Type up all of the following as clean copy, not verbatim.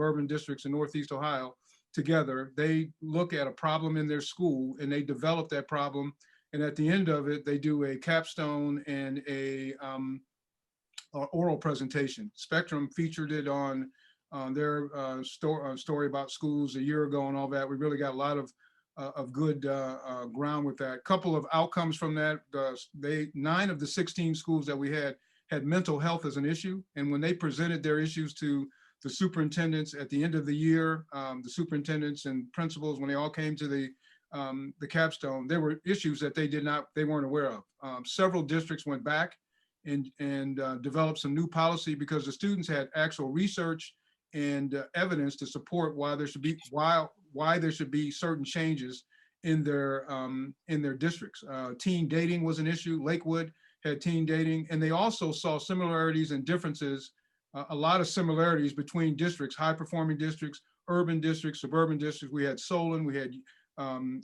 urban districts in Northeast Ohio together. They look at a problem in their school and they develop that problem. And at the end of it, they do a capstone and a oral presentation. Spectrum featured it on their story about schools a year ago and all that. We really got a lot of good ground with that. Couple of outcomes from that. 9 of the 16 schools that we had mental health as an issue. And when they presented their issues to the superintendents at the end of the year, the superintendents and principals, when they all came to the capstone, there were issues that they weren't aware of. Several districts went back and developed some new policy because the students had actual research and evidence to support why there should be certain changes in their districts. Teen dating was an issue. Lakewood had teen dating, and they also saw similarities and differences, a lot of similarities between districts, high performing districts, urban districts, suburban districts. We had Solon, we had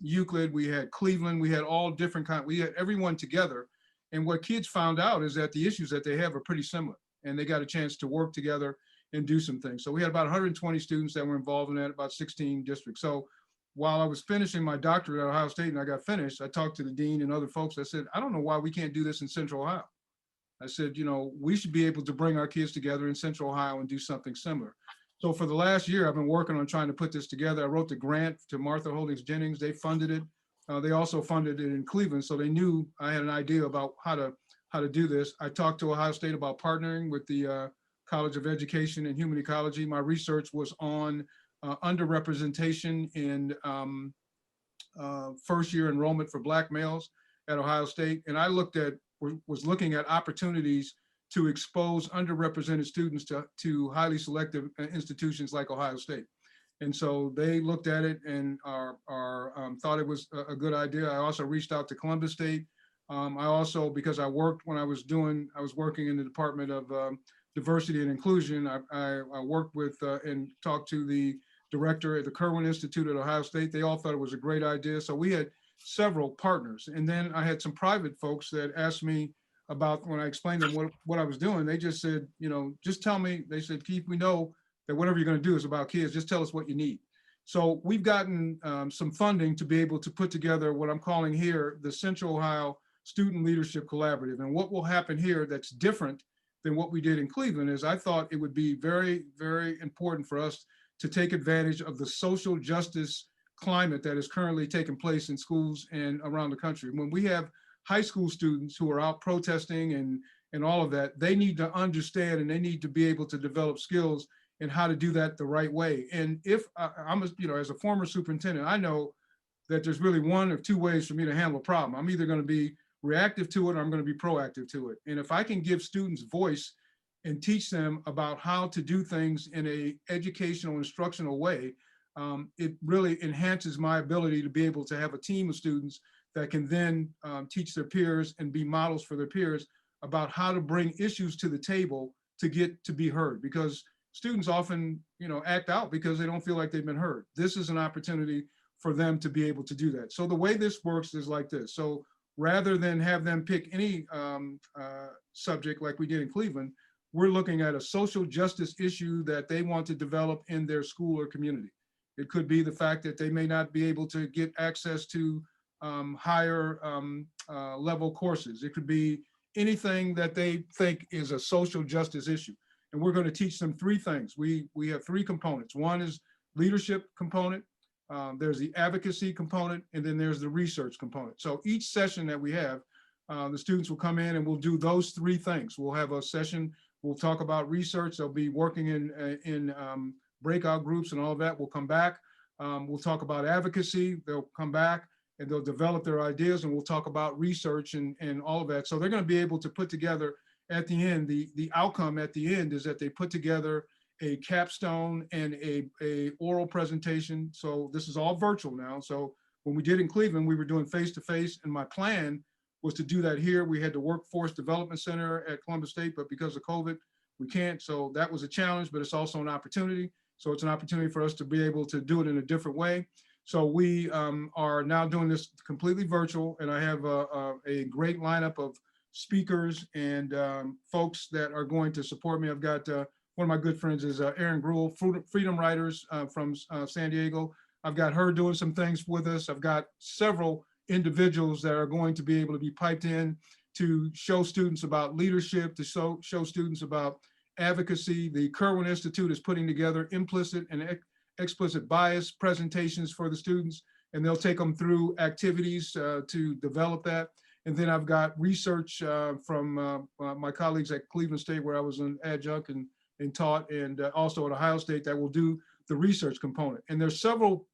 Euclid, we had Cleveland, we had all different kinds, we had everyone together. And what kids found out is that the issues that they have are pretty similar, and they got a chance to work together and do some things. So we had about 120 students that were involved in that, about 16 districts. So while I was finishing my doctorate at Ohio State and I got finished, I talked to the dean and other folks. I said, I don't know why we can't do this in Central Ohio. I said, we should be able to bring our kids together in Central Ohio and do something similar. So for the last year, I've been working on trying to put this together. I wrote the grant to Martha Holdings Jennings. They funded it. They also funded it in Cleveland. So they knew I had an idea about how to do this. I talked to Ohio State about partnering with the College of Education and Human Ecology. My research was on underrepresentation in first year enrollment for Black males at Ohio State. And I was looking at opportunities to expose underrepresented students to highly selective institutions like Ohio State. And so they looked at it and thought it was a good idea. I also reached out to Columbus State. I also, because I worked when I was working in the Department of Diversity and Inclusion, I worked with and talked to the director at the Kirwan Institute at Ohio State. They all thought it was a great idea. So we had several partners. And then I had some private folks that asked me about, when I explained to them what I was doing, they just said, just tell me, they said, Keith, we know that whatever you're going to do is about kids, just tell us what you need. So we've gotten some funding to be able to put together what I'm calling here the Central Ohio Student Leadership Collaborative. And what will happen here that's different than what we did in Cleveland is I thought it would be very, very important for us to take advantage of the social justice climate that is currently taking place in schools and around the country. When we have high school students who are out protesting and all of that, they need to understand and they need to be able to develop skills and how to do that the right way. And if as a former superintendent, I know that there's really one or two ways for me to handle a problem. I'm either going to be reactive to it or I'm going to be proactive to it. And if I can give students voice and teach them about how to do things in a educational, instructional way, it really enhances my ability to be able to have a team of students that can then teach their peers and be models for their peers about how to bring issues to the table to get to be heard. Because students often, act out because they don't feel like they've been heard. This is an opportunity for them to be able to do that. So the way this works is like this. So rather than have them pick any subject like we did in Cleveland, we're looking at a social justice issue that they want to develop in their school or community. It could be the fact that they may not be able to get access to higher level courses. It could be anything that they think is a social justice issue. And we're going to teach them 3 things. We have 3 components. One is leadership component, there's the advocacy component, and then there's the research component. So each session that we have, the students will come in and we'll do those 3 things. We'll have a session, we'll talk about research. They'll be working in breakout groups and all of that. We'll come back. We'll talk about advocacy. They'll come back and they'll develop their ideas, and we'll talk about research and all of that. So they're going to be able to put together at the end, the outcome at the end is that they put together a capstone and a oral presentation. So this is all virtual now. So when we did in Cleveland, we were doing face-to-face, and my plan was to do that here. We had the Workforce Development Center at Columbus State, but because of COVID, we can't. So that was a challenge, but it's also an opportunity. So it's an opportunity for us to be able to do it in a different way. So we are now doing this completely virtual, and I have a great lineup of speakers and folks that are going to support me. I've got one of my good friends is Erin Gruel, Freedom Writers from San Diego. I've got her doing some things with us. I've got several individuals that are going to be able to be piped in to show students about leadership, to show students about advocacy. The Kerwin Institute is putting together implicit and explicit bias presentations for the students, and they'll take them through activities to develop that. And then I've got research from my colleagues at Cleveland State, where I was an adjunct and taught, and also at Ohio State, that will do the research component. And there's several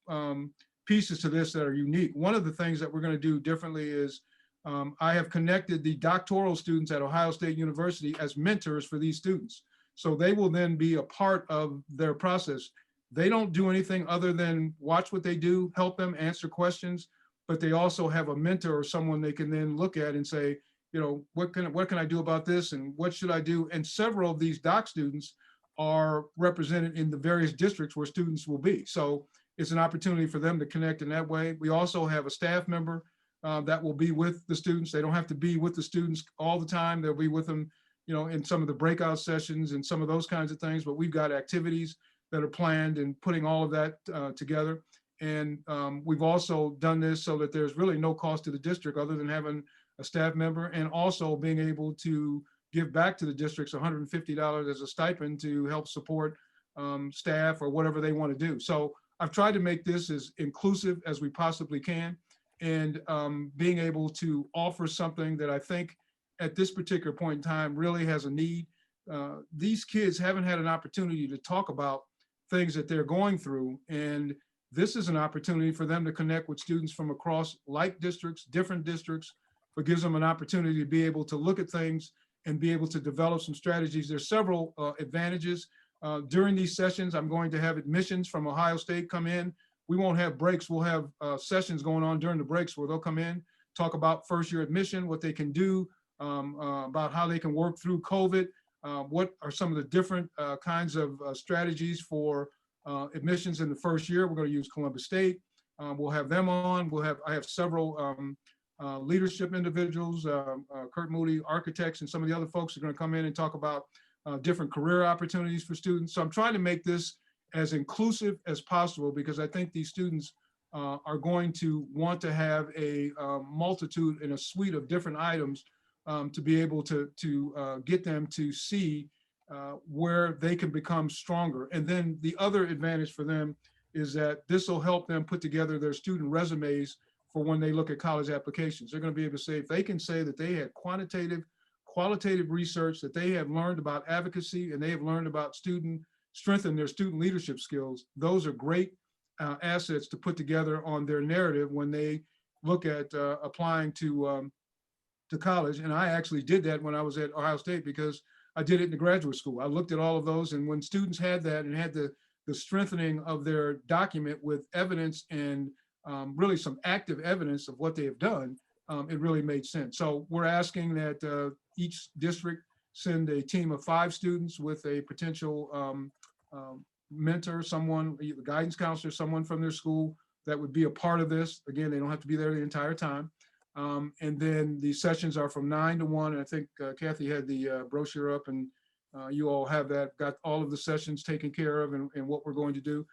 pieces to this that are unique. One of the things that we're going to do differently is I have connected the doctoral students at Ohio State University as mentors for these students. So they will then be a part of their process. They don't do anything other than watch what they do, help them answer questions, but they also have a mentor or someone they can then look at and say, you know, what can I do about this, and what should I do? And several of these doc students are represented in the various districts where students will be. So it's an opportunity for them to connect in that way. We also have a staff member that will be with the students. They don't have to be with the students all the time. They'll be with them, you know, in some of the breakout sessions and some of those kinds of things, but we've got activities that are planned and putting all of that together. And we've also done this so that there's really no cost to the district other than having a staff member, and also being able to give back to the districts $150 as a stipend to help support staff or whatever they want to do. So I've tried to make this as inclusive as we possibly can, and being able to offer something that I think at this particular point in time really has a need. These kids haven't had an opportunity to talk about things that they're going through, and this is an opportunity for them to connect with students from across like districts, different districts, but gives them an opportunity to be able to look at things and be able to develop some strategies. There's several advantages. During these sessions, I'm going to have admissions from Ohio State come in. We won't have breaks. We'll have sessions going on during the breaks where they'll come in, talk about first year admission, what they can do, about how they can work through COVID, what are some of the different kinds of strategies for admissions in the first year. We're going to use Columbus State. We'll have them on. I have several leadership individuals, Kurt Moody, architects, and some of the other folks are going to come in and talk about different career opportunities for students. So I'm trying to make this as inclusive as possible, because I think these students are going to want to have a multitude and a suite of different items to be able to get them to see where they can become stronger. And then the other advantage for them is that this will help them put together their student resumes for when they look at college applications. They're going to be able to say, if they can say that they had qualitative research, that they have learned about advocacy, and they have learned about strengthen their student leadership skills, those are great assets to put together on their narrative when they look at applying to college. And I actually did that when I was at Ohio State, because I did it in the graduate school. I looked at all of those, and when students had that and had the strengthening of their document with evidence and really some active evidence of what they have done, it really made sense. So we're asking that each district send a team of 5 students with a potential mentor, someone, either guidance counselor, someone from their school that would be a part of this. Again, they don't have to be there the entire time. And then the sessions are from 9 to 1. And I think Kathy had the brochure up, and you all have that, got all of the sessions taken care of and what we're going to do.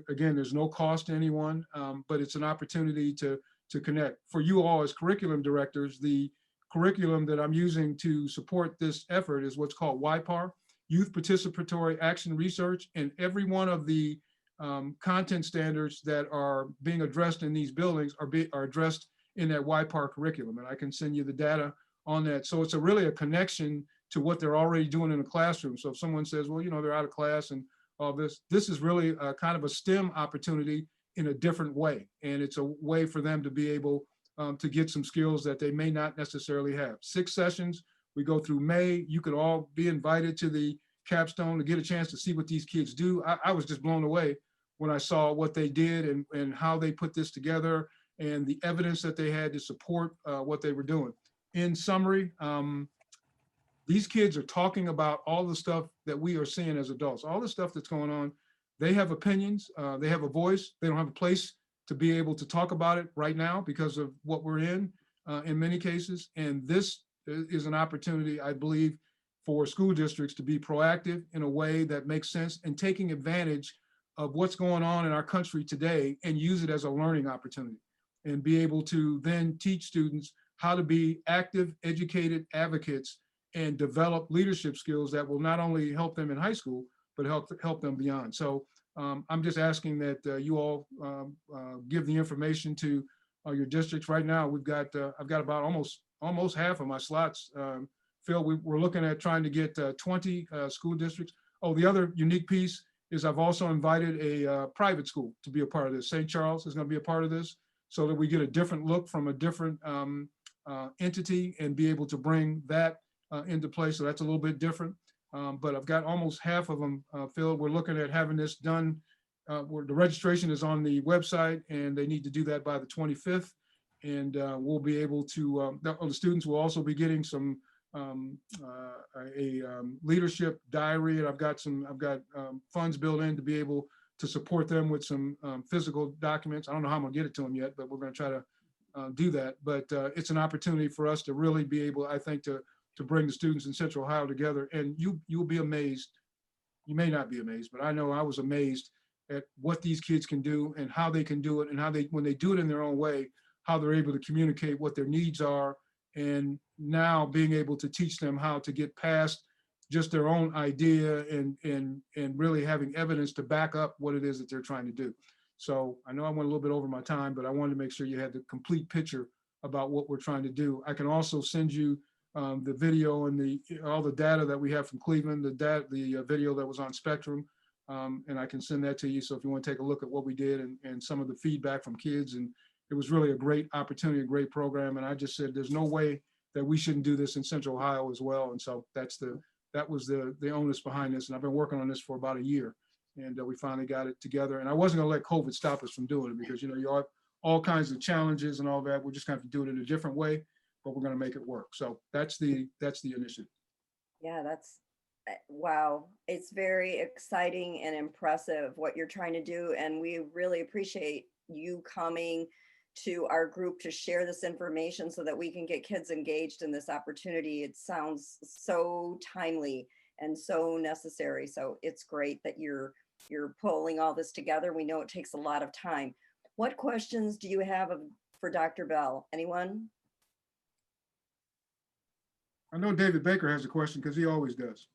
Again, there's no cost to anyone, but it's an opportunity to connect. For you all as curriculum directors, the curriculum that I'm using to support this effort is what's called YPAR, Youth Participatory Action Research, and every one of the content standards that are being addressed in these buildings are addressed in that YPAR curriculum, and I can send you the data on that. So it's really a connection to what they're already doing in the classroom. So if someone says, well, you know, they're out of class and all this is really a kind of a STEM opportunity in a different way. And it's a way for them to be able to get some skills that they may not necessarily have. 6 sessions, we go through May. You could all be invited to the capstone to get a chance to see what these kids do. I was just blown away when I saw what they did and how they put this together and the evidence that they had to support what they were doing. In summary, these kids are talking about all the stuff that we are seeing as adults, all the stuff that's going on. They have opinions, they have a voice. They don't have a place to be able to talk about it right now because of what we're in many cases. And this is an opportunity, I believe, for school districts to be proactive in a way that makes sense and taking advantage of what's going on in our country today and use it as a learning opportunity and be able to then teach students how to be active, educated advocates and develop leadership skills that will not only help them in high school, but help them beyond. So I'm just asking that you all give the information to your districts. Right now, I've got about almost half of my slots filled. We're looking at trying to get 20 school districts. Oh, the other unique piece is I've also invited a private school to be a part of this. St. Charles is going to be a part of this so that we get a different look from a different entity and be able to bring that into play. So that's a little bit different. But I've got almost half of them filled. We're looking at having this done where the registration is on the website and they need to do that by the 25th. And we'll be able to, the students will also be getting some leadership diary, and I've got funds built in to be able to support them with some physical documents. I don't know how I'm gonna get it to them yet, but we're gonna try to do that. But it's an opportunity for us to really be able, I think, to bring the students in Central Ohio together. And you'll be amazed. You may not be amazed, but I know I was amazed at what these kids can do and how they can do it, and how when they do it in their own way, how they're able to communicate what their needs are, and now being able to teach them how to get past just their own idea and really having evidence to back up what it is that they're trying to do. So I know I went a little bit over my time, but I wanted to make sure you had the complete picture about what we're trying to do. I can also send you the video and all the data that we have from Cleveland, the video that was on Spectrum, and I can send that to you. So if you want to take a look at what we did and some of the feedback from kids, and it was really a great opportunity, a great program. And I just said, there's no way that we shouldn't do this in Central Ohio as well. And so that was the onus behind this. And I've been working on this for about a year, and we finally got it together. And I wasn't gonna let COVID stop us from doing it, because you have all kinds of challenges and all that. We're just gonna have to do it in a different way, but we're gonna make it work. So that's the initiative. Yeah, that's, wow. It's very exciting and impressive what you're trying to do. And we really appreciate you coming to our group to share this information so that we can get kids engaged in this opportunity. It sounds so timely and so necessary. So it's great that you're pulling all this together. We know it takes a lot of time. What questions do you have for Dr. Bell? Anyone? I know David Baker has a question because he always does.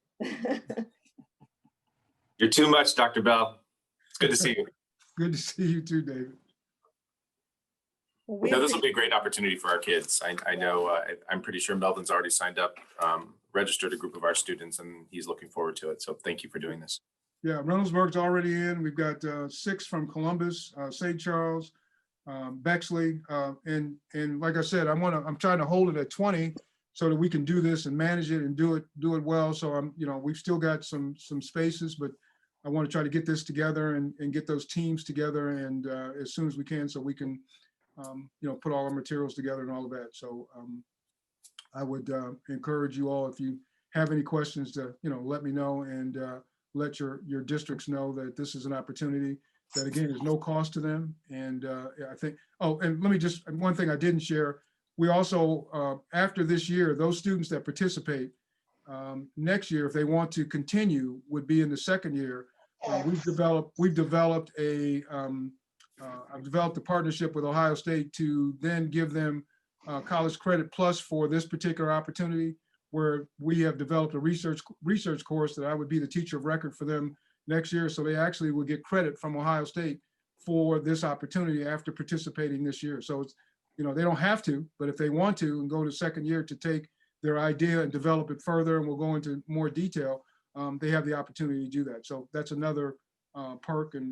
You're too much, Dr. Bell. It's good to see you. Good to see you too, David. No, this will be a great opportunity for our kids. I know, I'm pretty sure Melvin's already signed up, registered a group of our students, and he's looking forward to it. So thank you for doing this. Yeah, Reynoldsburg's already in. We've got 6 from Columbus, St. Charles, Bexley, and like I said, I'm trying to hold it at 20 so that we can do this and manage it and do it well. So we've still got some spaces, but I want to try to get this together and get those teams together and as soon as we can, so we can put all our materials together and all of that. So I would encourage you all, if you have any questions, to let me know, and let your districts know that this is an opportunity that, again, is no cost to them. And I think, and let me just, one thing I didn't share, we also, after this year, those students that participate next year, if they want to continue, would be in the second year. I've developed a partnership with Ohio State to then give them college credit plus for this particular opportunity, where we have developed a research course that I would be the teacher of record for them next year. So they actually will get credit from Ohio State for this opportunity after participating this year. So it's, they don't have to, but if they want to and go to second year to take their idea and develop it further, and we'll go into more detail, they have the opportunity to do that. So that's another perk and